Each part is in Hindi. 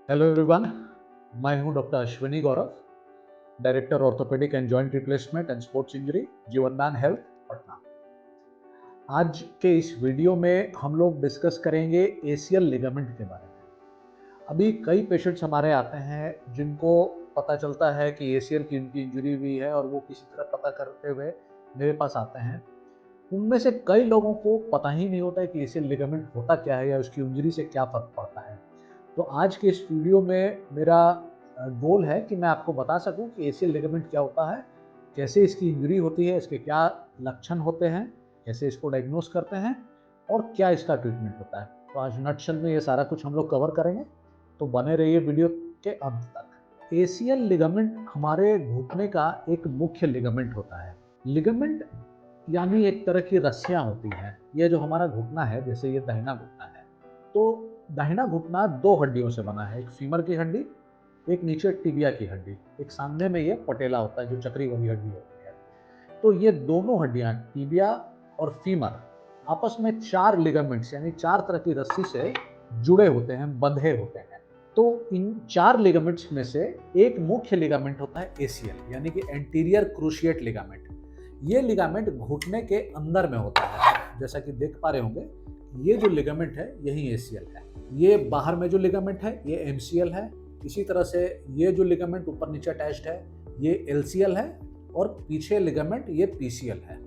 हेलो एवरीवन, मैं हूं doctor Ashwini Gaurav, director orthopaedic and joint replacement and sports injury, जीवनदान हेल्थ, पटना। आज के इस वीडियो में हम लोग डिस्कस करेंगे एसीएल लिगामेंट के बारे में। अभी कई पेशेंट्स हमारे आते हैं जिनको पता चलता है कि एसीएल की उनकी इंजरी हुई है और वो किसी तरह पता करते हुए मेरे पास आते हैं। उनमें से कई लोगों को पता ही नहीं होता है कि एसीएल लिगामेंट होता क्या है या उसकी इंजरी से क्या फ़र्क पड़ता है। तो आज के इस वीडियो में मेरा गोल है कि मैं आपको बता सकूं कि एसीएल लिगामेंट क्या होता है, कैसे इसकी इंजरी होती है, इसके क्या लक्षण होते हैं, कैसे इसको डायग्नोस करते हैं और क्या इसका ट्रीटमेंट होता है। तो आज नटशल में ये सारा कुछ हम लोग कवर करेंगे, तो बने रहिए वीडियो के अंत तक। एसीएल लिगामेंट हमारे घुटने का एक मुख्य लिगामेंट होता है। लिगामेंट यानी एक तरह की रस्सियाँ होती हैं। ये जो हमारा घुटना है, जैसे ये दाहिना घुटना है, तो दाहिना घुटना दो हड्डियों से बना है, एक फीमर की हड्डी, एक नीचे टिबिया की हड्डी, एक सामने में ये पटेला होता है जो चक्री वाली हड्डी होती है। तो ये दोनों हड्डियां टिबिया और फीमर आपस में चार लिगामेंट्स यानी चार तरह की रस्सी से जुड़े होते हैं, बंधे होते हैं। तो इन चार लिगामेंट्स में से एक मुख्य लिगामेंट होता है एसीएल यानी कि एंटीरियर क्रूशिएट लिगामेंट। ये लिगामेंट घुटने के अंदर में होता है, जैसा कि देख पा रहे होंगे। ये जो लिगामेंट है यही एसीएल है। ये बाहर में जो लिगामेंट है ये एमसीएल है। इसी तरह से ये जो लिगामेंट ऊपर नीचे अटैच्ड है ये एलसीएल है और पीछे लिगामेंट ये पीसीएल है।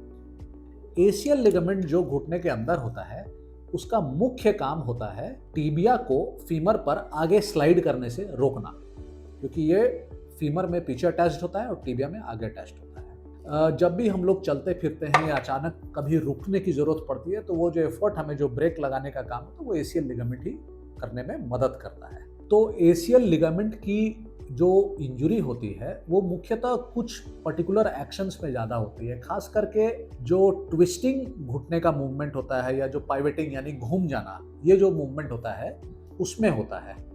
एसीएल लिगामेंट जो घुटने के अंदर होता है उसका मुख्य काम होता है टिबिया को फीमर पर आगे स्लाइड करने से रोकना, क्योंकि ये फीमर में पीछे अटैच्ड होता है और टिबिया में आगे अटैच्ड होता है। जब भी हम लोग चलते फिरते हैं या अचानक कभी रुकने की ज़रूरत पड़ती है तो वो जो एफर्ट हमें जो ब्रेक लगाने का काम है तो वो एसीएल लिगामेंट ही करने में मदद करता है। तो एसीएल लिगामेंट की जो इंजरी होती है वो मुख्यतः कुछ पर्टिकुलर एक्शंस में ज़्यादा होती है, खास करके जो ट्विस्टिंग घुटने का मूवमेंट होता है या जो पाइवेटिंग यानी घूम जाना, ये जो मूवमेंट होता है उसमें होता है।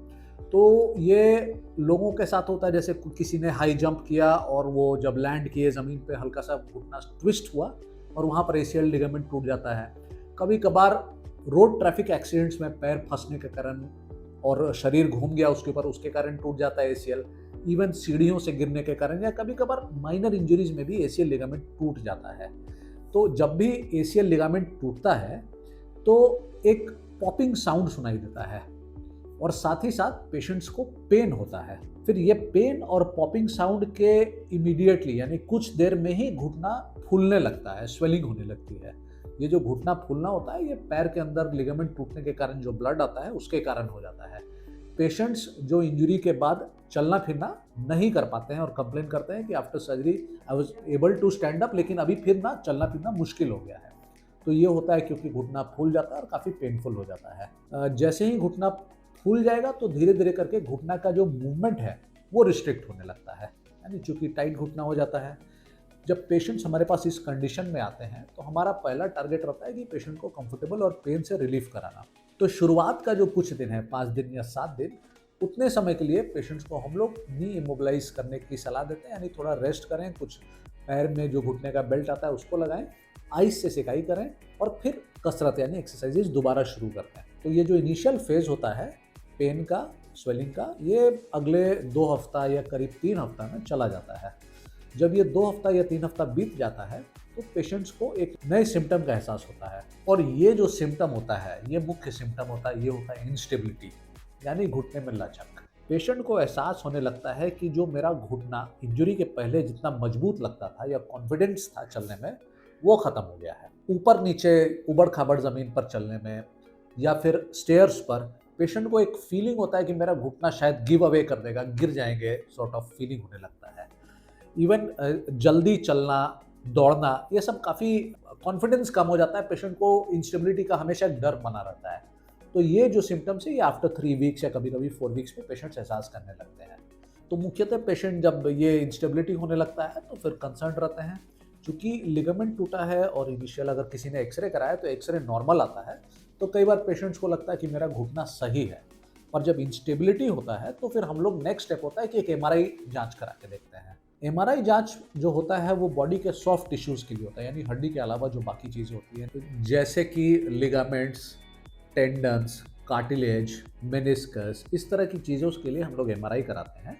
तो ये लोगों के साथ होता है, जैसे किसी ने हाई जंप किया और वो जब लैंड किए ज़मीन पे हल्का सा घुटना ट्विस्ट हुआ और वहाँ पर एसीएल लिगामेंट टूट जाता है। कभी कभार रोड ट्रैफिक एक्सीडेंट्स में पैर फंसने के कारण और शरीर घूम गया उसके ऊपर, उसके कारण टूट जाता है एसीएल। इवन सीढ़ियों से गिरने के कारण या कभी कभार माइनर इंजरीज में भी एसीएल लिगामेंट टूट जाता है। तो जब भी एसीएल लिगामेंट टूटता है तो एक पॉपिंग साउंड सुनाई देता है और साथ ही साथ पेशेंट्स को पेन होता है। फिर ये पेन और पॉपिंग साउंड के इमीडिएटली यानी कुछ देर में ही घुटना फूलने लगता है, स्वेलिंग होने लगती है। ये जो घुटना फूलना होता है ये पैर के अंदर लिगामेंट टूटने के कारण जो ब्लड आता है उसके कारण हो जाता है। पेशेंट्स जो इंजरी के बाद चलना फिरना नहीं कर पाते हैं और कंप्लेन करते हैं कि after surgery I was able to stand up, लेकिन अभी फिर ना चलना फिरना मुश्किल हो गया है। तो ये होता है क्योंकि घुटना फूल जाता है और काफ़ी पेनफुल हो जाता है। जैसे ही घुटना फूल जाएगा तो धीरे धीरे करके घुटना का जो मूवमेंट है वो रिस्ट्रिक्ट होने लगता है, यानी चूंकि टाइट घुटना हो जाता है। जब पेशेंट्स हमारे पास इस कंडीशन में आते हैं तो हमारा पहला टारगेट रहता है कि पेशेंट को कंफर्टेबल और पेन से रिलीफ कराना। तो शुरुआत का जो कुछ दिन है, 5 दिन या 7 दिन, उतने समय के लिए पेशेंट्स को हम लोग नी इमोबिलाइज करने की सलाह देते हैं, यानी थोड़ा रेस्ट करें, कुछ पैर में जो घुटने का बेल्ट आता है उसको लगाएं, आइस से सिकाई करें और फिर कसरत यानी एक्सरसाइजेज दोबारा शुरू करते हैं। तो ये जो इनिशियल फेज होता है पेन का, स्वेलिंग का, ये अगले 2 हफ्ता या करीब 3 हफ्ता में चला जाता है। जब ये 2 हफ्ता या 3 हफ्ता बीत जाता है तो पेशेंट्स को एक नए सिम्टम का एहसास होता है और ये जो सिम्टम होता है, ये मुख्य सिम्टम होता है, ये होता है इंस्टेबिलिटी यानी घुटने में लचक। पेशेंट को एहसास होने लगता है कि जो मेरा घुटना इंजरी के पहले जितना मजबूत लगता था या कॉन्फिडेंस था चलने में, वो ख़त्म हो गया है। ऊपर नीचे उबड़ खाबड़ ज़मीन पर चलने में या फिर स्टेयर्स पर पेशेंट को एक फीलिंग होता है कि मेरा घुटना शायद गिव अवे कर देगा, गिर जाएंगे, सॉर्ट ऑफ फीलिंग होने लगता है। इवन जल्दी चलना, दौड़ना, ये सब काफ़ी कॉन्फिडेंस कम हो जाता है। पेशेंट को इंस्टेबिलिटी का हमेशा डर बना रहता है। तो ये जो सिम्टम्स है ये आफ्टर 3 वीक्स या कभी कभी 4 वीक्स में पेशेंट्स एहसास करने लगते हैं। तो मुख्यतः पेशेंट जब ये इंस्टेबिलिटी होने लगता है तो फिर कंसर्न रहते हैं। चूँकि लिगामेंट टूटा है और इनिशियल अगर किसी ने एक्सरे कराया तो एक्सरे नॉर्मल आता है, तो कई बार पेशेंट्स को लगता है कि मेरा घुटना सही है। और जब इंस्टेबिलिटी होता है तो फिर हम लोग नेक्स्ट स्टेप होता है कि एक एमआरआई जांच करा के देखते हैं। एमआरआई जांच जो होता है वो बॉडी के सॉफ्ट टिश्यूज़ के लिए होता है, यानी हड्डी के अलावा जो बाकी चीज़ें होती हैं, तो जैसे कि लिगामेंट्स, टेंडन्स, कार्टिलेज, मेनिस्कस, इस तरह की चीज़ों के लिए हम लोग एमआरआई कराते हैं।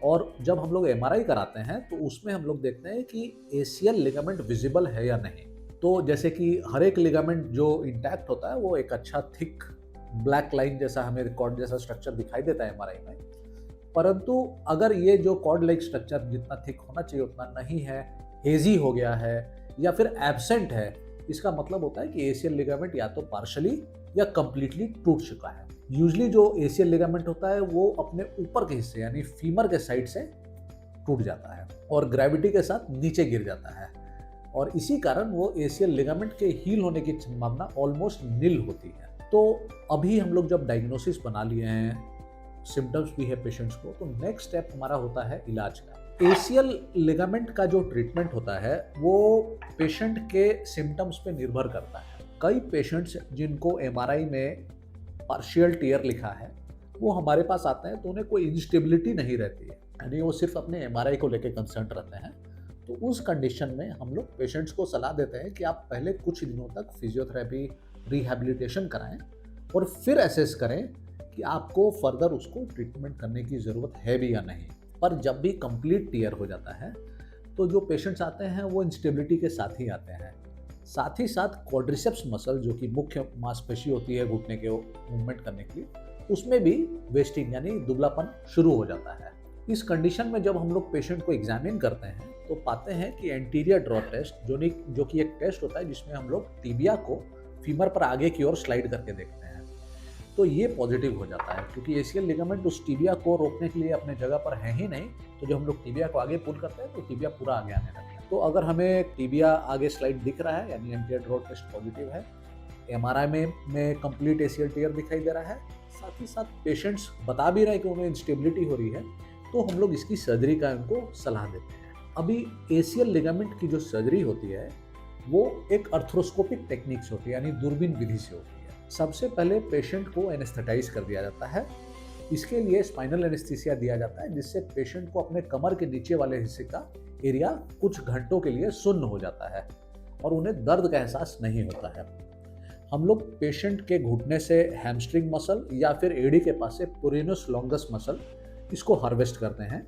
और जब हम लोग एमआरआई कराते हैं तो उसमें हम लोग देखते हैं कि एसीएल लिगामेंट विजिबल है या नहीं। तो जैसे कि हर एक लिगामेंट जो इंटैक्ट होता है वो एक अच्छा थिक ब्लैक लाइन जैसा हमें कॉर्ड जैसा स्ट्रक्चर दिखाई देता है एमआरआई में। परंतु अगर ये जो कॉर्ड लाइक स्ट्रक्चर जितना थिक होना चाहिए उतना नहीं है, हेजी हो गया है या फिर एब्सेंट है, इसका मतलब होता है कि एसीएल लिगामेंट या तो पार्शली या कंप्लीटली टूट चुका है। यूजली जो एसीएल लिगामेंट होता है वो अपने ऊपर के हिस्से यानी फीमर के साइड से टूट जाता है और ग्रेविटी के साथ नीचे गिर जाता है, और इसी कारण वो एसीएल लिगामेंट के हील होने की संभावना ऑलमोस्ट नील होती है। तो अभी हम लोग जब डायग्नोसिस बना लिए हैं, सिम्टम्स भी है पेशेंट्स को, तो नेक्स्ट स्टेप हमारा होता है इलाज का। एसीएल लिगामेंट का जो ट्रीटमेंट होता है वो पेशेंट के सिम्टम्स पे निर्भर करता है। कई पेशेंट्स जिनको एमआरआई में पार्शियल टियर लिखा है वो हमारे पास आते हैं तो उन्हें कोई इंस्टेबिलिटी नहीं रहती है, यानी वो सिर्फ अपने एमआरआई को लेकर कंसर्न रहते हैं। तो उस कंडीशन में हम लोग पेशेंट्स को सलाह देते हैं कि आप पहले कुछ दिनों तक फिजियोथेरेपी, रिहैबिलिटेशन कराएं और फिर असेस करें कि आपको फर्दर उसको ट्रीटमेंट करने की ज़रूरत है भी या नहीं। पर जब भी कंप्लीट टियर हो जाता है तो जो पेशेंट्स आते हैं वो इंस्टेबिलिटी के साथ ही आते हैं। साथ ही साथ क्वाड्रिसेप्स मसल जो कि मुख्य मांसपेशी होती है घुटने के मूवमेंट करने के लिए, उसमें भी वेस्टिंग यानी दुबलापन शुरू हो जाता है। इस कंडीशन में जब हम लोग पेशेंट को एग्जामिन करते हैं तो पाते हैं कि एंटीरियर ड्रॉ टेस्ट जो कि एक टेस्ट होता है जिसमें हम लोग टिबिया को फीमर पर आगे की ओर स्लाइड करके देखते हैं, तो ये पॉजिटिव हो जाता है क्योंकि एसीएल लिगामेंट उस टिबिया को रोकने के लिए अपने जगह पर है ही नहीं। तो जब हम लोग टिबिया को आगे पुल करते हैं तो टिबिया पूरा आगे आने लगता है। तो अगर हमें टिबिया आगे स्लाइड दिख रहा है यानी एंटीरियर ड्रॉ टेस्ट पॉजिटिव है, एमआरआई में कंप्लीट एसीएल टियर दिखाई दे रहा है, साथ ही साथ पेशेंट्स बता भी रहे हैं कि उन्हें इंस्टेबिलिटी हो रही है, तो हम लोग इसकी सर्जरी का उनको सलाह देते हैं। अभी एसीएल लिगामेंट की जो सर्जरी होती है वो एक अर्थ्रोस्कोपिक टेक्निक से होती है यानी दूरबीन विधि से होती है। सबसे पहले पेशेंट को एनेस्थेटाइज कर दिया जाता है। इसके लिए स्पाइनल एनेस्थीसिया दिया जाता है जिससे पेशेंट को अपने कमर के नीचे वाले हिस्से का एरिया कुछ घंटों के लिए सुन्न हो जाता है और उन्हें दर्द का एहसास नहीं होता है। हम लोग पेशेंट के घुटने से हैमस्ट्रिंग मसल या फिर एड़ी के पास से पोरिनस लॉन्गस मसल इसको हार्वेस्ट करते हैं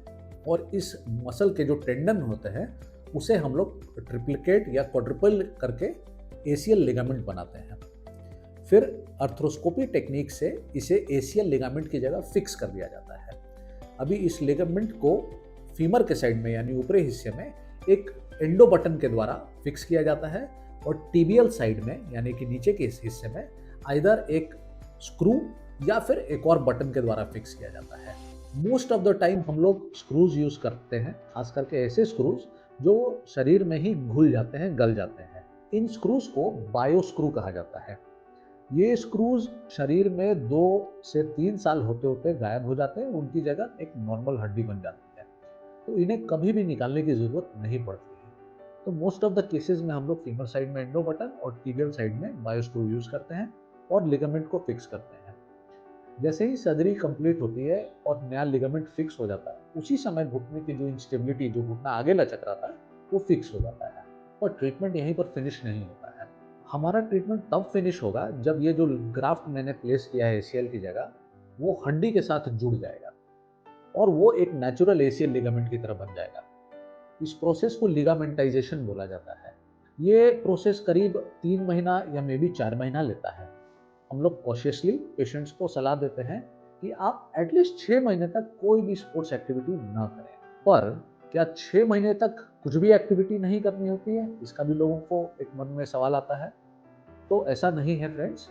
और इस मसल के जो टेंडन होते हैं उसे हम लोग ट्रिप्लिकेट या क्वाड्रुपल करके एसीएल लिगामेंट बनाते हैं। फिर अर्थ्रोस्कोपी टेक्निक से इसे एसीएल लिगामेंट की जगह फिक्स कर दिया जाता है। अभी इस लिगामेंट को फीमर के साइड में यानी ऊपरी हिस्से में एक एंडो बटन के द्वारा फिक्स किया जाता है और टीबियल साइड में यानी कि नीचे के हिस्से में आइदर एक स्क्रू या फिर एक और बटन के द्वारा फिक्स किया जाता है। मोस्ट ऑफ द टाइम हम लोग स्क्रूज यूज करते हैं, खास करके ऐसे स्क्रूज जो शरीर में ही घुल जाते हैं, गल जाते हैं। इन स्क्रूज को बायो स्क्रू कहा जाता है। ये स्क्रूज शरीर में 2 से 3 साल होते होते गायब हो जाते हैं, उनकी जगह एक नॉर्मल हड्डी बन जाती है, तो इन्हें कभी भी निकालने की जरूरत नहीं पड़ती है। तो मोस्ट ऑफ द केसेस में हम लोग फीमर साइड में एंडो बटन और टीबियल साइड में बायो स्क्रू यूज करते हैं और लिगामेंट को फिक्स करते हैं। जैसे ही सर्जरी कंप्लीट होती है और नया लिगामेंट फिक्स हो जाता है, उसी समय घुटने की जो इंस्टेबिलिटी, जो घुटना आगे लचक रहा था, वो फिक्स हो जाता है और ट्रीटमेंट यहीं पर फिनिश नहीं होता है। हमारा ट्रीटमेंट तब फिनिश होगा जब ये जो ग्राफ्ट मैंने प्लेस किया है एसीएल की जगह, वो हड्डी के साथ जुड़ जाएगा और वो एक नेचुरल एसीएल लिगामेंट की तरह बन जाएगा। इस प्रोसेस को लिगामेंटाइजेशन बोला जाता है। ये प्रोसेस करीब 3 महीना या मे बी 4 महीना लेता है। हम लोग कॉशियसली पेशेंट्स को सलाह देते हैं कि आप एटलीस्ट 6 महीने तक कोई भी स्पोर्ट्स एक्टिविटी ना करें। पर क्या 6 महीने तक कुछ भी एक्टिविटी नहीं करनी होती है, इसका भी लोगों को एक मन में सवाल आता है। तो ऐसा नहीं है फ्रेंड्स,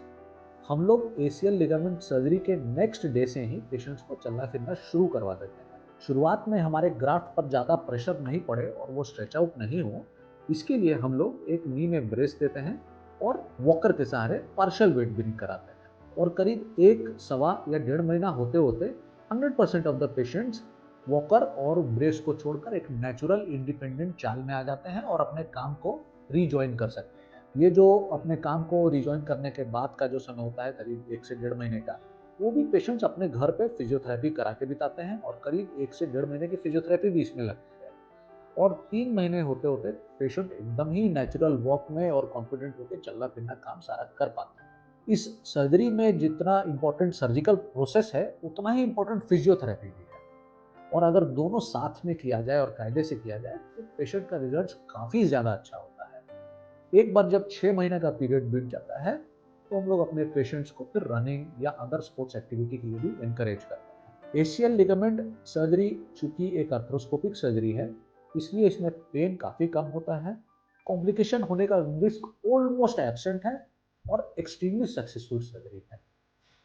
हम लोग एसीएल लिगामेंट सर्जरी के नेक्स्ट डे से ही पेशेंट्स को चलना फिरना शुरू करवा देते हैं। शुरुआत में हमारे ग्राफ्ट पर ज़्यादा प्रेशर नहीं पड़े और वो स्ट्रेच आउट नहीं हो, इसके लिए हम लोग एक नी में ब्रेस देते हैं और वॉकर के सहारे पार्शियल वेट बिल्डिंग कराते हैं और करीब 1 सवा या 1.5 महीना होते होते 100% ऑफ द पेशेंट्स वॉकर और ब्रेस को छोड़कर एक नेचुरल इंडिपेंडेंट चाल में आ जाते हैं और अपने काम को रीजॉइन कर सकते हैं। ये जो अपने काम को रीजॉइन करने के बाद का जो समय होता है करीब 1 से 1.5 महीने का, वो भी पेशेंट्स अपने घर पे फिजियोथेरेपी करा के बिताते हैं और करीब 1 से 1.5 महीने की फिजियोथेरेपी भी इसमें लगती है और 3 महीने होते होते पेशेंट एकदम ही नेचुरल वॉक में और कॉन्फिडेंट होकर चलना फिरना काम सारा कर पाते हैं। इस सर्जरी में जितना इम्पोर्टेंट सर्जिकल प्रोसेस है, उतना ही इम्पोर्टेंट फिजियोथेरेपी भी है। और अगर दोनों साथ में किया जाए और कायदे से किया जाए, तो पेशेंट का रिजल्ट काफ़ी ज़्यादा अच्छा होता है। एक बार जब 6 महीने का पीरियड बीत जाता है, तो हम लोग अपने पेशेंट्स को फिर रनिंग या अदर स्पोर्ट्स एक्टिविटी के लिए भी एनकरेज करते हैं। एशियल लिगामेंट सर्जरी चूंकि एक आर्थ्रोस्कोपिक सर्जरी है, इसलिए इसमें पेन काफ़ी कम होता है, कॉम्प्लिकेशन होने का रिस्क ऑलमोस्ट एब्सेंट है और एक्सट्रीमली सक्सेसफुल सर्जरी है।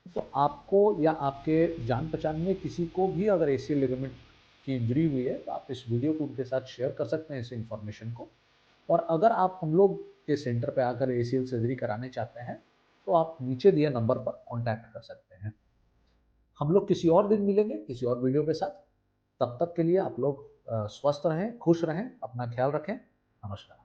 तो आपको या आपके जान पहचान में किसी को भी अगर एसीएल लिगामेंट की इंजरी हुई है, तो आप इस वीडियो को उनके साथ शेयर कर सकते हैं, इस इन्फॉर्मेशन को। और अगर आप हम लोग के सेंटर पे आकर एसीएल सर्जरी कराने चाहते हैं, तो आप नीचे दिए नंबर पर कॉन्टैक्ट कर सकते हैं। हम लोग किसी और दिन मिलेंगे किसी और वीडियो के साथ। तब तक के लिए आप लोग स्वस्थ रहें, खुश रहें, अपना ख्याल रखें। नमस्कार।